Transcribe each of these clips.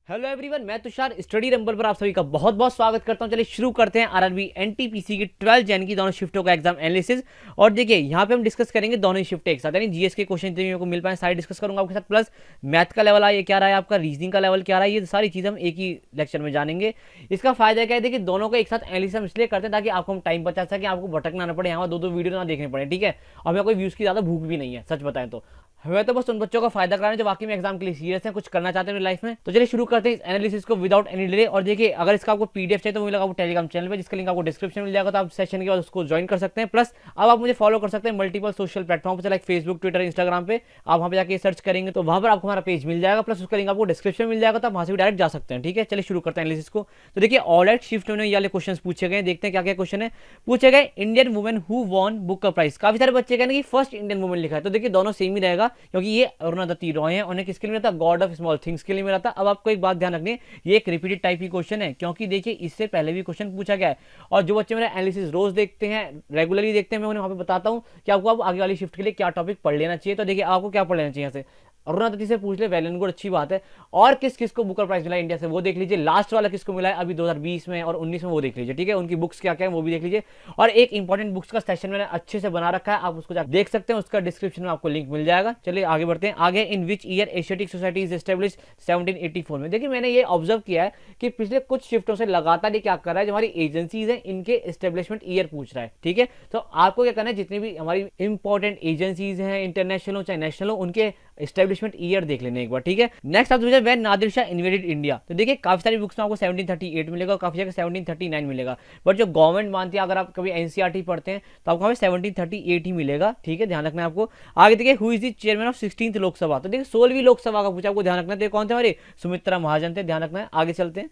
Hello everyone, मैं Tushar study rumble पर आप सभी का बहुत बहुत स्वागत करता हूं। चलिए शुरू करते हैं आरआरबी एनटीपीसी की 12 जैन की दोनों शिफ्टों का एग्जाम एनालिसिस। और देखिए यहाँ पे हम डिस्कस करेंगे दोनों ही शिफ्ट एक साथ, यानी जीएस के क्वेश्चन जितने मेरे को मिल पाए सारे डिस्कस करूंगा आपके साथ। प्लस मैथ का लेवल ये क्या रहा है, आपका रीजनिंग का लेवल क्या रहा है, ये सारी चीज़ हम एक ही लेक्चर में जानेंगे। इसका फायदा क्या है, देखिए दोनों को एक साथ एनालिसिस हम इसलिए करते हैं ताकि आपको हम टाइम बचा सके, आपको भटकना ना पड़े, यहाँ दो दो वीडियो ना देखने पड़े, ठीक है। और हमें कोई व्यूज़ की ज़्यादा भूख भी नहीं है, सच बताएं तो। हमें तो बस उन बच्चों का फायदा कराना है जो वाकई में एग्जाम के लिए सीरियस हैं, कुछ करना चाहते हैं अपनी लाइफ में। तो चलिए शुरू करते हैं इस एनालिसिस को विदाउट एनी डिले। और देखिए अगर इसका आपको पीडीएफ चाहिए तो मुझे लगा वो टेलीग्राम चैनल पे, जिसका लिंक आपको डिस्क्रिप्शन में मिल जाएगा, तो आप सेशन के बाद उसको ज्वाइन कर सकते हैं। प्लस अब आप मुझे फॉलो कर सकते हैं मल्टीपल सोशल प्लेटफॉर्म पर, लाइक फेसबुक, ट्विटर, इंस्टाग्राम पे। आप वहाँ पे जाके सर्च करेंगे तो वहाँ पर आपको हमारा पेज मिल जाएगा, प्लस उसका लिंक आपको डिस्क्रिप्शन में मिल जाएगा, तो आप वहाँ से भी डायरेक्ट जा सकते हैं, ठीक है। चलिए शुरू करते हैं एनालिसिस को। तो देखिए ऑलराइट शिफ्ट में ये वाले क्वेश्चन पूछे गए, देखते हैं क्या क्या क्वेश्चन है। पूछे गए Indian women who won book का प्राइस। काफी सारे बच्चे कहने कि फर्स्ट इंडियन वुमेन लिखा है, तो देखिए दोनों सेम ही रहेगा, क्योंकि ये अरुणधति रॉय है। उन्हें किसके लिए मिला था? गॉड ऑफ स्मॉल थिंग्स के लिए मिला था। अब आपको एक बात ध्यान रखनी है, ये एक रिपीटेड टाइप की क्वेश्चन है, क्योंकि देखिए इससे पहले भी क्वेश्चन पूछा गया है। और जो बच्चे मेरा एनालिसिस रोज देखते हैं, रेगुलरली देखते हैं, मैं उन्हें वहां पे बताता हूं कि आपको अब आगे वाली शिफ्ट के लिए क्या टॉपिक पढ़ लेना चाहिए। तो देखिए आपको क्या पढ़ लेना चाहिए यहाँ से। अरुणाधति से पूछ ले, वेल एंड गुड, अच्छी बात है। और किस किस को बुकर प्राइज मिला इंडिया से वो देख लीजिए। लास्ट वाला किसको मिला है अभी 2020 में और 19 में, वो देख लीजिए, ठीक है। उनकी बुक्स क्या क्या है वो भी देख लीजिए। और एक इंपॉर्टेंट बुक्स का सेशन मैंने अच्छे से बना रखा है, आप उसको जाकर देख सकते हैं, उसका डिस्क्रिप्शन में आपको लिंक मिल जाएगा। चलिए आगे बढ़ते हैं। आगे in which year Asiatic Society is establish 1784 में। देखिए मैंने ये ऑब्जर्व किया है कि पिछले कुछ शिफ्टों से लगातार ये क्या कर रहा है, जो हमारी एजेंसीज हैं इनके एस्टेब्लिशमेंट ईयर पूछ रहा है, ठीक है। तो आपको क्या करना है, जितनी भी हमारी इंपॉर्टेंट एजेंसीज हैं, इंटरनेशनल हो चाहे नेशनल हो, उनके एस्टेब्लिशमेंट ईयर देख लेने एक बार, ठीक है। नेक्स्ट आप पूछे when Nadir Shah invaded India. तो देखिए काफी सारी बुक्स में आपको 1738 मिलेगा और काफी जगह 1739 मिलेगा, बट जो गवर्नमेंट मानती है, अगर आप कभी एनसीईआरटी पढ़ते हैं तो आपको हमें 1738 ही मिलेगा, ठीक है, ध्यान रखना है आपको। आगे देखिए who is the chairman of 16th Lok Sabha. तो देखिए 16वीं लोकसभा का पूछा, आपको ध्यान रखना है। कौन थे हमारे? सुमित्रा महाजन थे, ध्यान रखना है। आगे चलते हैं।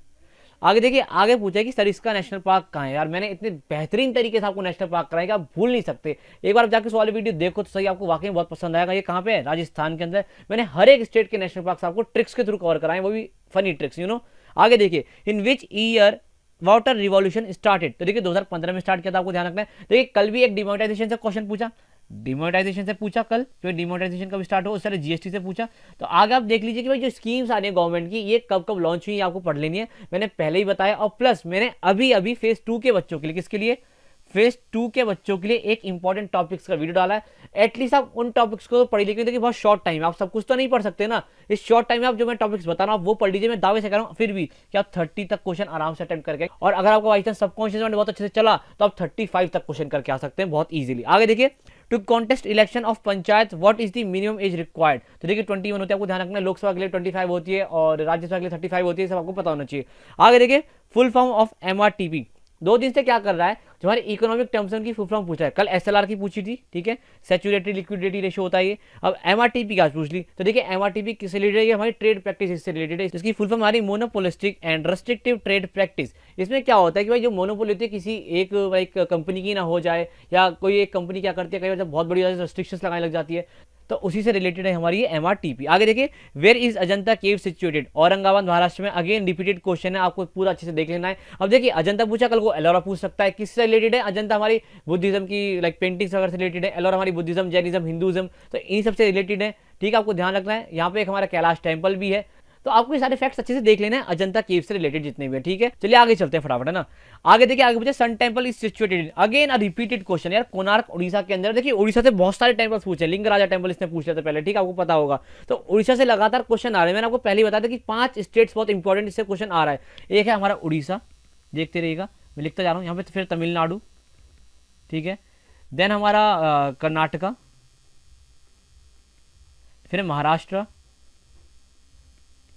आगे देखिए आगे पूछा है कि सरिस्का नेशनल पार्क कहाँ है। यार मैंने इतने बेहतरीन तरीके से आपको नेशनल पार्क कराया कि आप भूल नहीं सकते। एक बार आप जाकर सवाल वीडियो देखो तो सही, आपको वाकई बहुत पसंद आएगा। ये कहाँ पे है? राजस्थान के अंदर। मैंने हर एक स्टेट के नेशनल पार्क आपको ट्रिक्स के थ्रू कवर कराए, वो भी फनी ट्रिक्स, यू नो। आगे देखिए in which year water revolution started. तो देखिए 2015 में स्टार्ट किया था, आपको ध्यान रखना है। देखिए कल भी एक डिमोनेटाइजेशन से क्वेश्चन पूछा, डिमोनेटाइजेशन से पूछा कल, फिर डिमोनेटाइजेशन कब स्टार्ट हो, उस तरह जीएसटी से पूछा। तो आगे आप देख लीजिए कि भाई जो स्कीम्स आ रही है गवर्नमेंट की, ये कब कब लॉन्च हुई, आपको पढ़ लेनी है, मैंने पहले ही बताया। और प्लस मैंने अभी अभी फेज 2 के बच्चों के लिए, किसके लिए? फेज 2 के बच्चों के लिए एक इंपॉर्टेंट टॉपिक्स का वीडियो डाला है। एटलीस्ट आप उन टॉपिक्स को पढ़ लीजिए, देखिए बहुत शॉर्ट टाइम है, आप सब कुछ तो नहीं पढ़ सकते ना। इस शॉर्ट टाइम में आप जो मैं टॉपिक्स बता रहा हूँ वो पढ़ लीजिए। मैं दावे से कह रहा हूँ फिर भी कि आप 30 तक क्वेश्चन आराम से अटेम्प्ट करके, और अगर आपको बाई चांस सबकॉन्शियस माइंड बहुत अच्छे से चला तो आप 35 तक क्वेश्चन करके आ सकते हैं बहुत ईजिली। आगे देखिए to contest election of panchayat what is the minimum age required. तो देखिए 21 होती है, आपको ध्यान रखना है। लोकसभा के लिए 25 होती है और राज्यसभा के लिए 35 होती है, सब आपको पता होना चाहिए। आगे देखिए फुल फॉर्म ऑफ एमआरटीपी। 2 दिन से क्या कर रहा है, जो हमारे इकोनॉमिक टर्म्स की फुल फॉर्म पूछा है। कल एसएलआर की पूछी थी, ठीक है, सैचुरेटेड लिक्विडिटी रेशियो होता है ये। अब एमआरटीपी का पूछ ली, तो देखिए एमआरटीपी किससे रिलेटेड है? हमारी ट्रेड प्रैक्टिस से रिलेटेड है। इसकी फुल फॉर्म हमारी monopolistic and restrictive trade practice. इसमें क्या होता है कि भाई जो मोनोपोली होती है किसी एक कंपनी की ना हो जाए, या कोई एक कंपनी क्या करती है कई बार जब बहुत बड़ी रेस्ट्रिक्शंस लगाने लग जाती है, तो उसी से रिलेटेड है हमारी ये एमआरटीपी। आगे देखिए where is Ajanta cave situated. Aurangabad Maharashtra में। अगेन रिपीटेड क्वेश्चन है, आपको पूरा अच्छे से देख लेना है। अब देखिए अजंता पूछा, कल को एलोरा पूछ सकता है। किससे रिलेटेड है? अजंता हमारी बुद्धिज्म की लाइक पेंटिंग्स वगैरह से रिलेटेड है। एलोरा हमारी बुद्धिज्म, जैनिज्म, हिंदुज्म, तो इन्हीं सबसे रिलेटेड है, ठीक है। आपको ध्यान रखना है। यहाँ पे एक हमारा कैलाश टेम्पल भी है, तो आपको ये सारे फैक्ट्स अच्छे से देख लेना है अजंता केव से रिलेटेड जितने भी है, ठीक है। चलिए आगे चलते हैं फटाफट, है ना। आगे देखिए आगे पूछे sun temple is situated. Again a repeated question यार, कोणार्क उड़ीसा के अंदर। देखिए उड़ीसा से बहुत सारे टेम्पल्स पूछे, लिंग राजा टेम्पल इसने पूछ लिया था पहले, ठीक है, आपको पता होगा। तो उड़ीसा से लगातार क्वेश्चन आ रहे हैं। मैंने आपको पहले ही बताया था कि 5 स्टेट्स बहुत इंपॉर्टेंट इससे क्वेश्चन आ रहा है। एक है हमारा उड़ीसा, देखते रहिएगा, मैं लिखता जा रहा हूँ यहाँ पे। फिर तमिलनाडु, ठीक है, देन हमारा कर्नाटका, फिर महाराष्ट्र,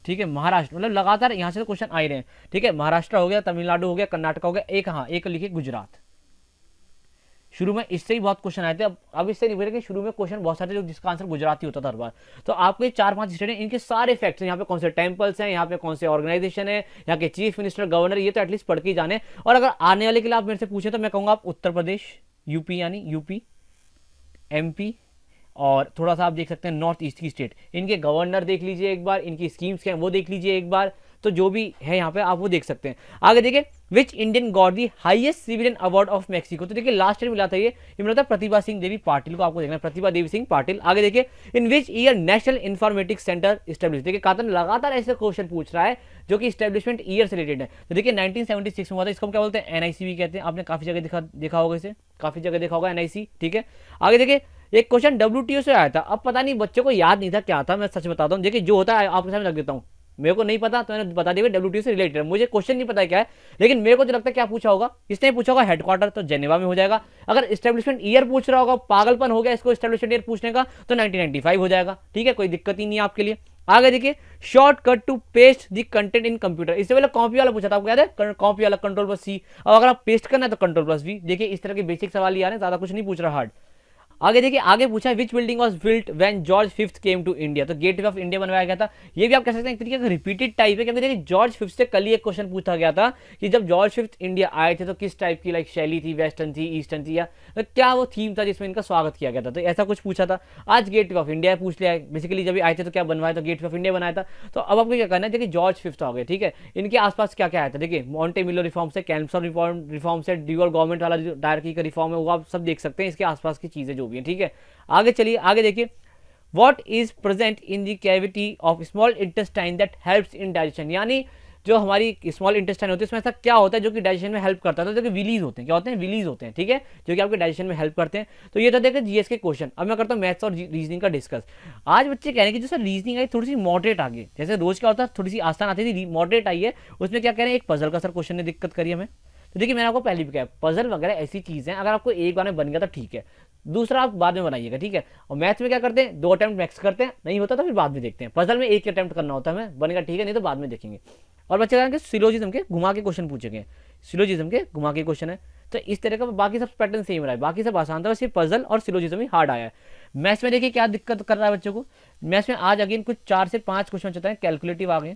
ठीक है, महाराष्ट्र, मतलब लगातार यहां से तो क्वेश्चन आ ही रहे हैं, ठीक है। महाराष्ट्र हो गया, तमिलनाडु हो गया, कर्नाटक हो गया, एक हाँ एक लिखिए गुजरात। शुरू में इससे ही बहुत क्वेश्चन आए थे, अब इससे नहीं बोले कि शुरू में क्वेश्चन बहुत सारे जो जिसका आंसर गुजराती होता था हर बार। तो आपको ये 4-5 स्टेट हैं, इनके सारे फैक्ट्स हैं, यहाँ पे कौन से टेम्पल्स हैं, यहाँ पे कौन से ऑर्गेनाइजेशन है, यहाँ के चीफ मिनिस्टर, गवर्नर, ये तो एटलीस्ट पढ़ के ही जाने। और अगर आने वाले के लिए आप मेरे से पूछे तो मैं कहूँगा आप उत्तर प्रदेश, यूपी यानी यूपी, एमपी और थोड़ा सा आप देख सकते हैं नॉर्थ ईस्ट की स्टेट, इनके गवर्नर देख लीजिए एक बार, इनकी स्कीम्स क्या है वो देख लीजिए एक बार, तो जो भी है यहाँ पे आप वो देख सकते हैं। आगे देखिए which Indian got the highest civilian award of Mexico, तो देखिए लास्ट ईयर मिला था ये मिला था प्रतिभा सिंह देवी पाटिल को, आपको देखना है प्रतिभा देवी सिंह पाटिल। आगे देखिए in which year National Informatics Centre establish, देखिए कातन लगातार ऐसे क्वेश्चन पूछ रहा है जो कि इस्टेब्लिशमेंट ईयर से रिलेटेड है। तो देखिए 1976 में हुआ था, इसको हम क्या बोलते हैं एनआईसी भी कहते हैं, आपने काफी जगह देखा होगा इसे, काफी जगह देखा होगा एनआईसी, ठीक है। आगे देखिए एक क्वेश्चन डब्ल्यूटीओ से आया था, अब पता नहीं बच्चों को याद नहीं था क्या था, मैं सच बताता हूँ, देखिए जो होता है आपके सामने रख देता हूँ, मेरे को नहीं पता तो मैंने बता दिया डब्ल्यूटीओ से रिलेटेड है, मुझे क्वेश्चन नहीं पता है क्या है, लेकिन मेरे को जो लगता है क्या पूछा होगा, इसने पूछा होगा हेडक्वार्टर, तो जेनेवा में हो जाएगा। अगर एस्टेब्लिशमेंट ईयर पूछ रहा होगा, पागलपन हो गया इसको एस्टेब्लिशमेंट ईयर पूछने का, तो 1995 हो जाएगा, ठीक है, कोई दिक्कत ही नहीं है आपके लिए। आगे देखिए shortcut to paste the content in computer, इससे पहले कॉपी वाला पूछा था, आपको याद है कॉपी वाला कंट्रोल+C, अब अगर आप पेस्ट करना है तो कंट्रोल+V। देखिए इस तरह के बेसिक सवाल ही आ रहे हैं, ज्यादा कुछ नहीं पूछ रहा हार्ड। आगे देखिए आगे पूछा which building was built when George fifth came to India, तो गेटवे ऑफ इंडिया बनवाया गया था, ये भी आप कह सकते हैं एक तरीके का रिपीटेड टाइप है, क्योंकि देखिए जॉर्ज फिफ्थ से कल ही एक क्वेश्चन पूछा गया था कि जब जॉर्ज फिफ्थ इंडिया आए थे तो किस टाइप की लाइक शैली थी, वेस्टर्न थी, ईस्टर्न थी, या तो क्या वो थीम था जिसमें इनका स्वागत किया गया था, तो ऐसा कुछ पूछा था। आज गेटवे ऑफ इंडिया पूछ लिया है, बेसिकली जब आए थे तो क्या बनवाया, तो गेटवे ऑफ इंडिया बनाया था। तो अब आपको क्या करना है, देखिए जॉर्ज फिफ्थ हो गए, ठीक है, इनके आसपास क्या क्या आया था, देखिए मॉन्टे मिलो रिफॉर्म से, कैम्पसन रिफॉर्म से, ड्यूअल गवर्नमेंट वाला जो डायरेक्टरी का रिफॉर्म है वो आप सब देख सकते हैं, इसके आसपास की चीजें जो भी है, ठीक है। आगे चलिए आगे देखिए what is present in the cavity of small intestine that helps in digestion, यानी जो हमारी स्मॉल इंटेस्टाइन होती है उसमें ऐसा क्या होता है जो कि डाइजेशन में हेल्प करता है, तो देखिए विलीज होते हैं, क्या होते हैं, विलीज होते हैं, ठीक है, जो कि आपके डाइजेशन में हेल्प करते हैं। तो ये तो देखिए जीएस के क्वेश्चन। अब मैं करता हूँ मैथ्स और रीजनिंग का डिस्कस। आज बच्चे कह रहे हैं कि जो सर रीजनिंग आई थोड़ी सी मॉडरेट आ गई, जैसे रोज क्या होता है थोड़ी सी आसान आती थी, मॉडरेट आई है, उसमें क्या कह रहे हैं एक पजल का सर क्वेश्चन ने दिक्कत करी हमें। तो देखिए मैंने आपको पहले भी कहा पजल वगैरह ऐसी चीज़ है, अगर आपको एक बार में बन गया तो ठीक है, दूसरा आप बाद में बनाइएगा, ठीक है। और मैथ्स में क्या करते हैं 2 अटेम्प्ट मैक्स करते हैं, नहीं होता तो फिर बाद में देखते हैं। पजल में 1 अटेम्प्ट करना होता है, हमें बनेगा ठीक है, नहीं तो बाद में देखेंगे। और बच्चे कहेंगे सिलोजिज्म के घुमा के क्वेश्चन पूछे गए, सिलोजिज्म के घुमा के क्वेश्चन है, तो इस तरह का बाकी सब पैटर्न सेम रहा है, बाकी सब आसान था, बस ये पजल और सिलोजिज्म ही हार्ड आया है। मैथ्स में देखिए क्या दिक्कत कर रहा है बच्चों को, मैथ्स में आज अगेन कुछ 4 से 5 क्वेश्चन चलता है कैलकुलेटिव आ गए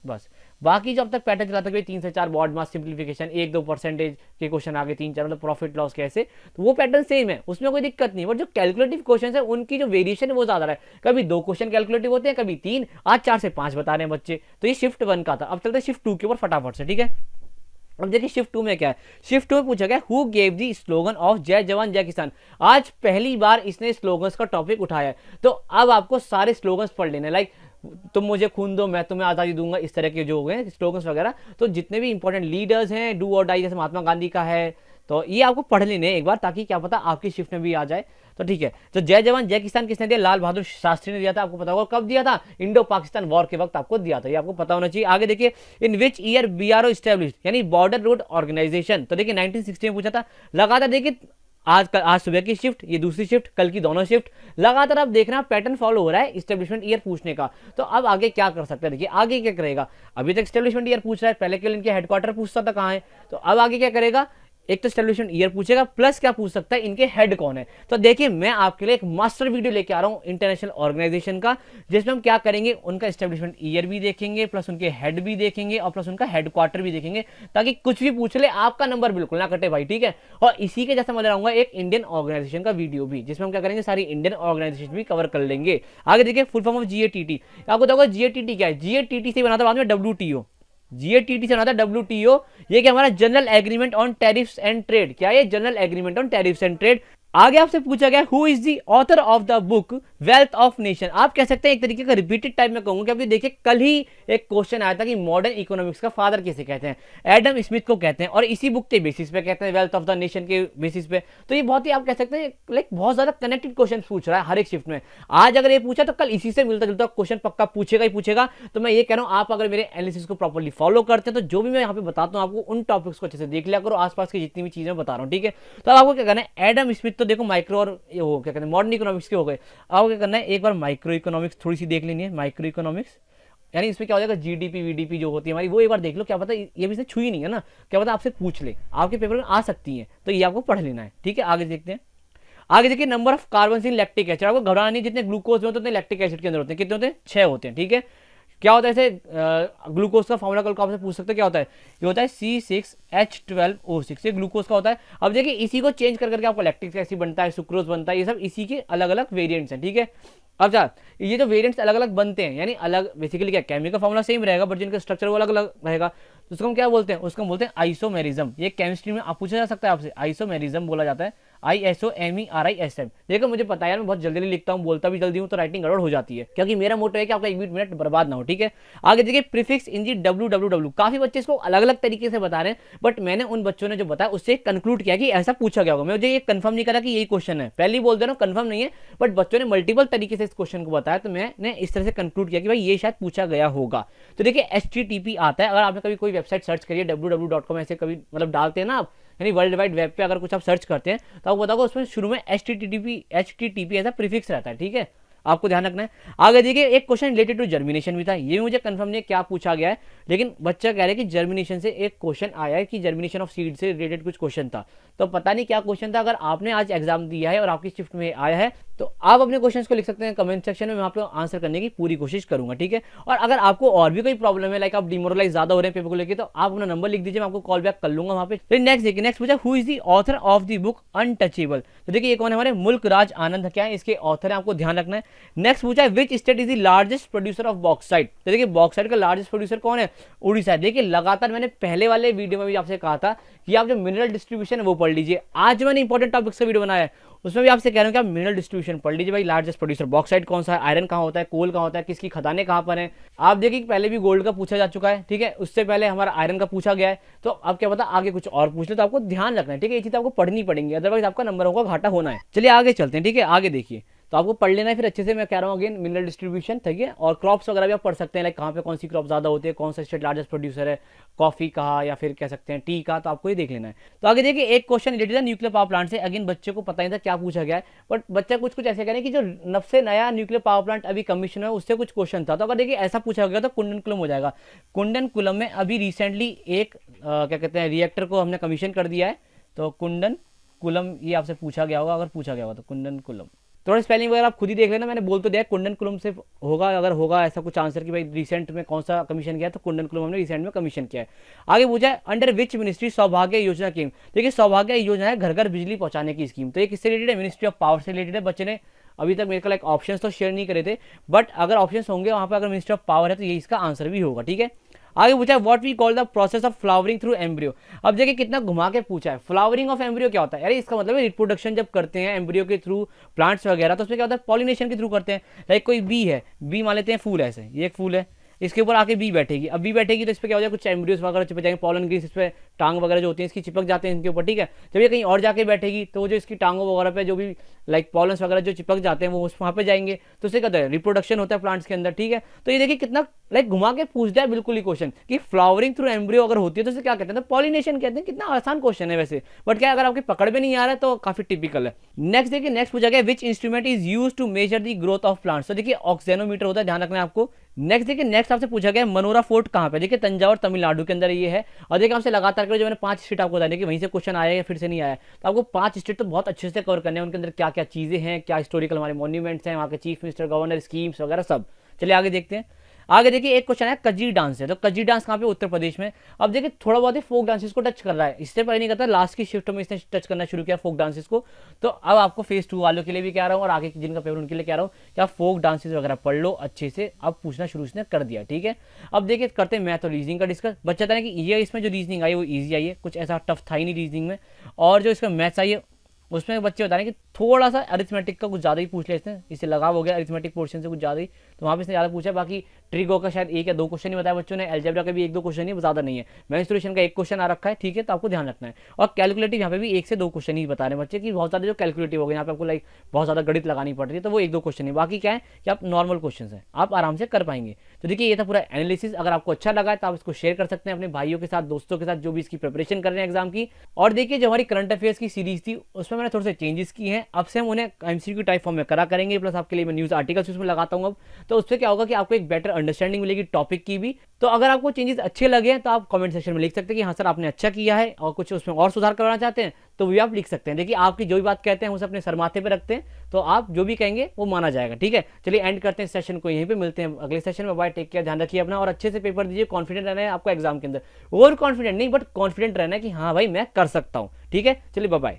बस, बाकी जो अब तक पैटर्न चला था कि 3 से 4 बॉड मास सिंप्लीफिकेशन, 1-2% के क्वेश्चन आगे 3-4 मतलब प्रॉफिट लॉस कैसे, तो वो पैटर्न सेम है, उसमें कोई दिक्कत नहीं। बट जो कैलकुलेटिव क्वेश्चन है उनकी जो वेरिएशन है वो ज्यादा है, कभी 2 क्वेश्चन कैलकुलेटिव होते हैं, कभी 3, आज 4 से 5 बता रहे हैं बच्चे। तो ये शिफ्ट 1 का था, अब चलते हैं शिफ्ट 2 के ऊपर फटाफट से, ठीक है। अब देखिए शिफ्ट 2 में क्या है, शिफ्ट 2 में पूछा गया who gave the slogan of जय जवान जय किसान, आज पहली बार इसने स्लोगन्स का टॉपिक उठाया है। तो अब आपको सारे स्लोगन्स पढ़ लेने, लाइक तुम मुझे खून दो मैं तुम्हें आज़ादी दूंगा, इस तरह के जो हो गए स्लोगन्स वगैरह, तो जितने भी इंपॉर्टेंट लीडर्स हैं, डू और डाई जैसे महात्मा गांधी का है, तो ये आपको पढ़ लेने एक बार, ताकि क्या पता आपकी शिफ्ट में भी आ जाए। तो ठीक है, तो जय जवान जय किसान किसने दिया, लाल बहादुर शास्त्री ने दिया था, आपको पता होगा कब दिया था, इंडो पाकिस्तान वॉर के वक्त आपको दिया था, ये आपको पता होना चाहिए। आगे देखिए in which year BRO established, यानी बॉर्डर रोड ऑर्गेनाइजेशन, तो देखिए 1960 में पूछा था। लगातार देखिए आज सुबह की शिफ्ट, ये दूसरी शिफ्ट, कल की दोनों शिफ्ट, लगातार आप देख रहे हैं पैटर्न फॉलो हो रहा है इस्टेब्लिशमेंट ईयर पूछने का। तो अब आगे क्या कर सकते हैं, देखिए आगे क्या करेगा, अभी तक इस्टेब्लिशमेंट ईयर पूछ रहा है, पहले केवल इनके हेडक्वार्टर पूछता था कहाँ है, तो अब आगे क्या करेगा, एक तो एस्टेब्लिशमेंट ईयर पूछेगा, प्लस क्या पूछ सकता है इनके हेड कौन है। तो देखिए मैं आपके लिए एक मास्टर वीडियो लेके आ रहा हूं इंटरनेशनल ऑर्गेनाइजेशन का, जिसमें हम क्या करेंगे, उनका एस्टेब्लिशमेंट ईयर भी देखेंगे, प्लस उनके हेड भी देखेंगे, और प्लस उनका हेडक्वार्टर भी देखेंगे, ताकि कुछ भी पूछ ले आपका नंबर बिल्कुल ना कटे भाई, ठीक है। और इसी के जैसा मैं लाऊंगा एक इंडियन ऑर्गेनाइजेशन का वीडियो भी, जिसमें हम क्या करेंगे सारी इंडियन ऑर्गेनाइजेशन भी कवर कर लेंगे। आगे देखिए फुल फॉर्म ऑफ जीएटीटी, आपको बताऊंगा जीएटीटी क्या है, जीएटीटी से बना था बाद में डब्ल्यूटीओ, जीएटीटी से बना था डब्ल्यूटीओ, ये क्या हमारा general agreement on tariffs and trade, क्या है general agreement on tariffs and trade. आगे आपसे पूछा गया who is the author of the book wealth of nation, आप कह सकते हैं एक तरीके का रिपीटेड टाइप में कहूंगा, क्योंकि देखिए कल ही एक क्वेश्चन आया था कि मॉडर्न इकोनॉमिक्स का फादर किसे कहते हैं, एडम स्मिथ को कहते हैं, और इसी बुक के बेसिस पे कहते हैं, वेल्थ ऑफ द नेशन के बेसिस पे। तो ये बहुत ही आप कह सकते हैं लाइक बहुत ज्यादा कनेक्टेड क्वेश्चन पूछ रहा है हर एक शिफ्ट में। आज अगर ये पूछा तो कल इसी से मिलता जुलता क्वेश्चन पक्का पूछेगा ही पूछेगा। तो मैं ये कह रहा हूं आप अगर मेरे एनालिसिस को प्रॉपर्ली फॉलो करते हैं तो जो भी मैं यहाँ पे बताता हूँ आपको उन टॉपिक्स को अच्छे से देख लिया करो, आसपास की जितनी भी चीजें बता रहा हूँ, ठीक है। तो अब आपको क्या करना है, एडम स्मिथ तो देखो माइक्रो और ये हो क्या कहते हैं मॉडर्न इकोनॉमिक्स के हो गए, आपको क्या करना है एक बार माइक्रो इकोनॉमिक्स थोड़ी सी देख लेनी है, माइक्रो इकोनॉमिक्स यानी इसमें क्या हो जाएगा जीडीपी वीडीपी जो होती है हमारी, वो एक बार देख लो, क्या पता ये भी इसने छुई नहीं है ना, क्या पता आपसे पूछ ले, आपके पेपर में आ सकती है, तो ये आपको पढ़ लेना है, ठीक है। आगे देखते हैं, आगे देखिए number of carbon in lactic acid, आपको घबराना नहीं, जितने ग्लूकोज में होते हैं उतने लैक्टिक एसिड के अंदर होते हैं, कितने होते हैं 6 होते हैं, ठीक है। क्या होता है इसे, ग्लूकोज का फॉर्मूला कल को आपसे पूछ सकते हैं क्या होता है, ये होता है C6H12O6, ये ग्लूकोज का होता है। अब देखिए इसी को चेंज कर करके आपको लैक्टिक एसिड बनता है, सुक्रोज बनता है, ये सब इसी के अलग अलग वेरिएंट्स हैं, ठीक है। अब क्या ये जो वेरिएंट्स अलग अलग बनते हैं, यानी अलग बेसिकली क्या केमिकल फॉर्मूला सेम रहेगा बट जिनका स्ट्रक्चर वो अलग अलग रहेगा, तो उसको हम क्या बोलते हैं, उसको हम बोलते हैं आइसोमेरिज्म। ये केमिस्ट्री में आप पूछा जा सकता है आपसे, आइसोमेरिज्म बोला जाता है, ISOMERISM। देखो मुझे पता है यार, मैं बहुत जल्दी लिखता हूँ, बोलता भी जल्दी हूँ, तो राइटिंग गड़बड़ हो जाती है, क्योंकि मेरा मोटो है कि आपका एक भी मिनट बर्बाद ना हो, ठीक है। आगे देखिए प्रीफिक्स इन जी WWW, काफी बच्चे इसको अलग अलग तरीके से बता रहे हैं, बट मैंने उन बच्चों ने जो बताया उससे कंक्लूड किया कि ऐसा पूछा गया होगा। मुझे ये कंफर्म नहीं करा कि यही क्वेश्चन है, पहले ही बोल दे रहा हूँ कंफर्म नहीं है, बट बच्चों ने मल्टीपल तरीके से इस क्वेश्चन को बताया, तो मैंने इस तरह से कंक्लूड किया कि भाई ये शायद पूछा गया होगा। तो देखिए HTTP आता है, अगर आपने कभी कोई वेबसाइट सर्च करिए www.com ऐसे कभी मतलब डालते हैं ना आप, यानी वर्ल्ड वाइड वेब पे अगर कुछ आप सर्च करते हैं तो आपको बताओगे उसमें शुरू में HTTP ऐसा प्रीफिक्स रहता है, ठीक है, आपको ध्यान रखना है। आगे देखिए एक क्वेश्चन रिलेटेड टू जर्मिनेशन भी था, ये मुझे कंफर्म नहीं है क्या पूछा गया है, लेकिन बच्चा कह रहे हैं कि जर्मिनेशन से एक क्वेश्चन आया है कि जर्मिनेशन ऑफ सीड से रिलेटेड कुछ क्वेश्चन था, तो पता नहीं क्या क्वेश्चन था। अगर आपने आज एग्जाम दिया है और आपकी शिफ्ट में आया है तो आप अपने क्वेश्चन को लिख सकते हैं कमेंट सेक्शन में, मैं आप लोग आंसर करने की पूरी कोशिश करूंगा, ठीक है। और अगर आपको और भी कोई प्रॉब्लम है, लाइक आप डिमोरलाइज ज्यादा हो रहे हैं पेपर को लेकर, तो आप अपना नंबर लिख दीजिए, मैं आपको कॉल बैक कर लूंगा वहां पे। तो नेक्स्ट देखिए, नेक्स्ट पूछा who is the author of the book untouchable, तो देखिए ये कौन है, हमारे मुल्क राज आनंद क्या है इसके ऑथर है, आपको ध्यान रखना है। नेक्स्ट पूछा है which state is the largest producer of bauxite, तो देखिए बॉक्साइट का लार्जेस्ट प्रोड्यूसर कौन है, उड़ीसा है। देखिए लगातार मैंने पहले वाले वीडियो में भी आपसे कहा था कि आप जो मिनरल डिस्ट्रीब्यूशन है वो पढ़ लीजिए, आज मैंने इंपॉर्टेंट टॉपिक से वीडियो बनाया है, उसमें भी आपसे कह रहा हूं कि आप मिनरल डिस्ट्रीब्यूशन पढ़ लीजिए भाई। लार्जेस्ट प्रोड्यूसर बॉक्साइट कौन सा है, आयरन कहाँ होता है, कोल कहाँ होता है, किसकी खदानें कहाँ पर हैं। आप देखिए पहले भी गोल्ड का पूछा जा चुका है, ठीक है, उससे पहले हमारा आयरन का पूछा गया है, तो अब क्या पता आगे कुछ और पूछ ले, तो आपको ध्यान रखना है, ठीक है, ये चीज आपको पढ़नी पड़ेंगी, अदरवाइज आपका नंबरों का घाटा होना है। चलिए आगे चलते हैं, ठीक है, आगे देखिए, तो आपको पढ़ लेना है फिर अच्छे से, मैं कह रहा हूँ अगेन मिनरल डिस्ट्रीब्यूशन, ठीक है, और क्रॉप्स वगैरह भी आप पढ़ सकते हैं, लाइक कहाँ पे कौन सी क्रॉप ज्यादा होती है, कौन सा स्टेट लार्जेस्ट प्रोड्यूसर है, कॉफी का या फिर कह सकते हैं टी का, तो आपको ये देख लेना है। तो आगे देखिए एक क्वेश्चन रिलेटेड है न्यूक्लियर पावर प्लांट से, अगेन बच्चे को पता नहीं था क्या पूछा गया है, बट बच्चा कुछ कुछ ऐसे कह रहे हैं कि जो सबसे नया न्यूक्लियर पावर प्लांट अभी कमीशन है उससे कुछ क्वेश्चन था, तो अगर देखिए ऐसा पूछा गया तो कुंडनकुलम हो जाएगा। कुंडनकुलम में अभी रिसेंटली एक क्या कहते हैं रिएक्टर को हमने कमीशन कर दिया है, तो कुंडनकुलम ये आपसे पूछा गया होगा, अगर पूछा गया होगा तो कुंडनकुलम, थोड़ा स्पेलिंग वगैरह आप खुद ही देख लेना, मैंने बोल तो दिया कुंडनकुलम से होगा, अगर होगा ऐसा कुछ आंसर कि भाई रिसेंट में कौन सा कमीशन किया है, तो कुंडनकुलम हमने रिसेंट में कमीशन किया है। आगे पूछा है अंडर विच मिनिस्ट्री सौभाग्य योजना स्कीम, देखिए सौभाग्य योजना है घर घर बिजली पहुंचाने की स्कीम, तो ये किससे रिलेटेड है, मिनिस्ट्री ऑफ पावर से रिलेटेड है। बच्चे ने अभी तक मेरे को लाइक ऑप्शंस तो शेयर नहीं करे थे, बट अगर ऑप्शंस होंगे वहां पर अगर मिनिस्ट्री ऑफ पावर है तो ये इसका आंसर भी होगा, ठीक है। आगे पूछा है what we call the process of flowering through embryo, अब देखिए कितना घुमा के पूछा है, फ्लावरिंग ऑफ एम्ब्रियो क्या होता है, अरे इसका मतलब है रिप्रोडक्शन जब करते हैं एम्ब्रियो के थ्रू प्लांट्स वगैरह, तो उसमें क्या होता है पॉलिनेशन के थ्रू करते हैं। लाइक कोई बी है, बी मान लेते हैं फूल है, ऐसे ये एक फूल है, इसके ऊपर आके बी बैठेगी, अब बी बैठेगी तो इस पर क्या हो जाएगा, कुछ एम्ब्रियोस वगैरह चिपक जाएंगे, पॉलन ग्रीस इस पर टांग वगैरह जो होती है इसकी चिपक जाते हैं इनके ऊपर, ठीक है। जब ये कहीं और जाके बैठेगी तो जो इसकी टांगों वगैरह पे जो भी लाइक पॉलन्स वगैरह जो चिपक जाते हैं वो वहाँ पे जाएंगे, तो उससे कहते हैं रिप्रोडक्शन होता है प्लांट्स के अंदर, ठीक है। तो ये देखिए कितना लाइक घुमा के पूछ दिया बिल्कुल ही क्वेश्चन कि फ्लावरिंग थ्रू एम्ब्रियो अगर होती है तो उसे क्या कहते हैं, तो पॉलिनेशन कहते हैं। कितना आसान क्वेश्चन है वैसे, बट क्या अगर आपकी पकड़ में नहीं आ रहा है तो काफी टिपिकल है। नेक्स्ट देखिए, नेक्स्ट पूछा गया which instrument is use to measure the growth of plants, तो देखिए ऑक्सीजनोमीटर होता है, ध्यान रखना है आपको। नेक्स्ट देखिए, नेक्स्ट आपसे पूछा गया मनोरा फोर्ट कहाँ पे, देखिए तंजावुर तमिलनाडु के अंदर ये है, और देखिए आपसे लगातार करो जो मैंने 5 स्टेट आपको बताया कि वहीं से क्वेश्चन आया या फिर से नहीं आया, तो आपको 5 स्टेट तो बहुत अच्छे से कवर करने हैं, उनके अंदर क्या क्या चीजें हैं, क्या हिस्टोरिकल हमारे मॉन्यूमेंट्स हैं, वहाँ के चीफ मिनिस्टर गवर्नर स्कीम्स वगैरह सब। चलिए आगे देखते हैं। आगे देखिए एक क्वेश्चन है कजी डांस है, तो कजी डांस कहाँ पे, उत्तर प्रदेश में। अब देखिए थोड़ा बहुत ही फोक डांसेस को टच कर रहा है, इससे पहले नहीं करता, लास्ट की शिफ्ट में इसने टच करना शुरू किया फोक डांसेस को। तो अब आपको फेज 2 वालों के लिए भी कह रहा हूँ और आगे जिनका पेपर उनके लिए कह रहा हूँ कि आप फोक डांसेस वगैरह पढ़ लो अच्छे से, अब पूछना शुरू इसने कर दिया, ठीक है। अब देखिए करते हैं मैथ और रीजनिंग का डिस्कस। बच्चा था कि ये इसमें जो रीजनिंग आई वो ईजी आई है, कुछ ऐसा टफ था ही नहीं रीजनिंग में, और जो इसका मैथ्स आई है उसमें बच्चे बता रहे हैं कि थोड़ा सा अरिथमेटिक का कुछ ज़्यादा ही पूछ लेते हैं, इससे लगाव हो गया अरिथमेटिक पोर्शन से कुछ ज़्यादा ही, तो वहाँ पे इसने ज़्यादा पूछा। बाकी ट्रिगो का शायद 1 या 2 क्वेश्चन ही बताया बच्चों ने, एल्जेब्रा का भी 1-2 क्वेश्चन ही, ज़्यादा नहीं है। मेंस्ट्रुएशन का 1 क्वेश्चन आ रखा है, ठीक है, तो आपको ध्यान रखना है। और कैलकुलेटिव यहाँ पे भी 1 से 2 क्वेश्चन ही बता रहे हैं बच्चे की, बहुत ज़्यादा जो कैलकुलेटिव हो गए यहाँ पे आपको लाइक बहुत ज़्यादा गणित लगानी पड़ रही है, तो वो 1-2 क्वेश्चन है, बाकी क्या है कि आप नॉर्मल क्वेश्चन है आप आराम से कर पाएंगे। तो देखिए ये था पूरा एनालिसिस, अगर आपको अच्छा लगा है तो आप इसको शेयर कर सकते हैं अपने भाइयों के साथ, दोस्तों के साथ जो भी इसकी प्रिपरेशन कर रहे हैं एग्जाम की। और देखिए जो हमारी करंट अफेयर्स की सीरीज थी उसमें मैंने थोड़े से चेंजेस किए हैं, अब से हम उन्हें एमसीक्यू टाइप फॉर्म में करा करेंगे, प्लस आपके लिए मैं न्यूज़ आर्टिकल्स उसमें लगाता हूँ अब। तो उससे क्या होगा कि आपको एक बेटर अंडरस्टैंडिंग मिलेगी टॉपिक की भी। तो अगर आपको चेंजेस अच्छे लगे हैं तो आप कमेंट सेक्शन में लिख सकते हैं कि हाँ सर आपने अच्छा किया है, और कुछ उसमें और सुधार करना चाहते हैं तो भी आप लिख सकते हैं। देखिए आपकी जो भी बात कहते हैं उसे अपने सर माथे पे रखते हैं, तो आप जो भी कहेंगे वो माना जाएगा। ठीक है, चलिए एंड करते हैं सेशन को यहीं पे, मिलते हैं अगले सेशन में। बाय, टेक केयर, ध्यान रखिए अपना और अच्छे से पेपर दीजिए। कॉन्फिडेंट रहना है आपको एग्जाम के अंदर, ओवर कॉन्फिडेंट नहीं बट कॉन्फिडेंट रहना है कि हाँ भाई मैं कर सकता हूँ। ठीक है, चलिए बाय बाय।